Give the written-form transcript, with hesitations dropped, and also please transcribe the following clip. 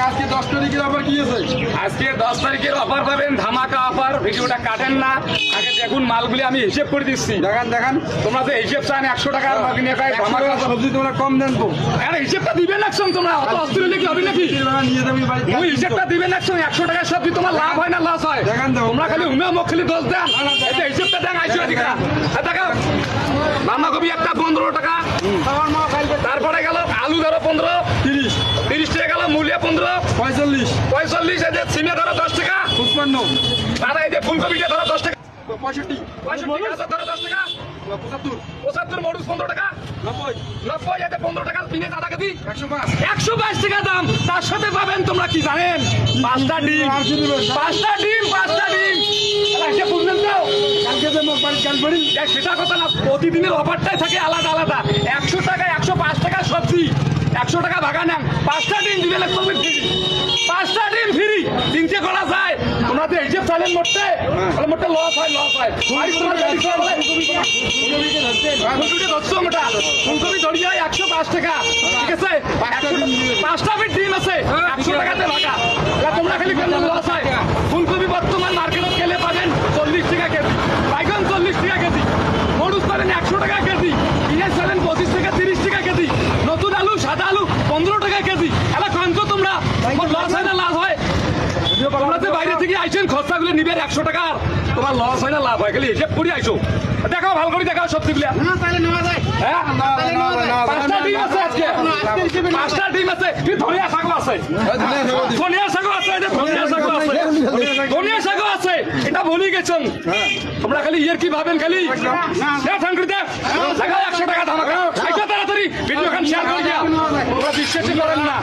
আজকে 10 তারিখের অফার কি আছে? আজকে 10 তারিখের অফার পাবেন, ধামাকা অফার। ভিডিওটা কাটেন না, আগে দেখুন মালগুলি আমি হিসেব করে দিচ্ছি। দেখান তোমরা যে হিসেব চান 100 টাকার মাল কিনে খাই, ধামাকা সবজি তোমরা কম দেন তো। আরে হিসেবটা দিবেন না তোমরা, অত অস্থির হলে কি হবে নাকি? নিয়ে যাবি বাড়িতে। ওই হিসেবটা দিবেন না 100 টাকার সবজি তোমার লাভ হয় না লস হয়? দেখান দাও। তোমরা খালি হুমে মুখ খালি দোষ দেন। এটা হিসেবটা দেন আইসো এদিকে। দেখো বাঁধাকপি একটা 15 টাকা, তারপরে গেল আলু ধরো 15, 30 টাকা গেল, মূলিয়া 15, 45 45, এই যে সিমে ধরো 10 টাকা, 55 আর এই যে ফুলকপিটা ধরো 10 টাকা, 65 65 গাজর ধরো 10 টাকা, 75 75 মরুচ 15 টাকা, 90 90 এতে 15 টাকা পিনে আধা কেজি, 105 122 টাকা দাম। তার সাথে পাবেন তোমরা কি জানেন? 5টা ডিম, 5টা ডিম, 5টা ডিম। এটা বুঝলেন তো? কালকে যে মোট বাড়ি কাল বাড়ি সেটা কথা না, প্রতিদিনের অফারটাই থাকে আলাদা আলাদা। 100 টাকা 105 টাকা সবজি, 100 টাকা ভাগা নেন, 5টা ডিম দিবে লাগবে ফ্রি, 5টা ডিম ফ্রি। তিনটে করা যায়। তোমরা তো হিসেব চাইলেন মোটে, তাহলে মোটে লস হয়, লস হয়। আর তোমার গাড়ি সব বলে ফুলকপি ধরছো মোটা, ফুলকপি ধরি যায় 105 টাকা, ঠিক আছে? 5টা ডিম আছে 100 টাকাতে ভাগা। এবার তোমরা খালি লস হয়। ফুলকপি বর্তমান মার্কেটে গেলে পাবেন 40 টাকা কেজি, বাইগন 40 টাকা কেজি, মরুচ পাবেন 100 টাকা কেজি, পিঁয়াজ পাবেন 25 টাকা 30 টাকা কেজি, নতুন আলু সাদা আলু 15 টাকা কেজি। এবার কান্ত তোমরা লস হয় না লাভ হয়? তোমরা যে বাইরে থেকে আইছেন খরচাগুলো নিবেন 100 টাকা, তোমার লস হয় না লাভ হয়? খালি হিসেব করে আইছো। দেখাও ভালো করে দেখাও সবজিগুলা। হ্যাঁ 5টা ডিম আছে আজকে, 5টা ডিম আছে। কি ধনিয়া শাকও আছে, ধনিয়া শাকও আছে, এটা ধনিয়া শাকও আছে, ধনিয়া শাকও আছে। এটা ভুলে গেছেন তোমরা, খালি ইয়ের কি ভাবেন? খালি ফোন করে দেখ 100 টাকা ধামাকা। তাড়াতাড়ি ভিডিও খান শেয়ার করে দিয়া, তোমরা বিশ্বাসই করেন না।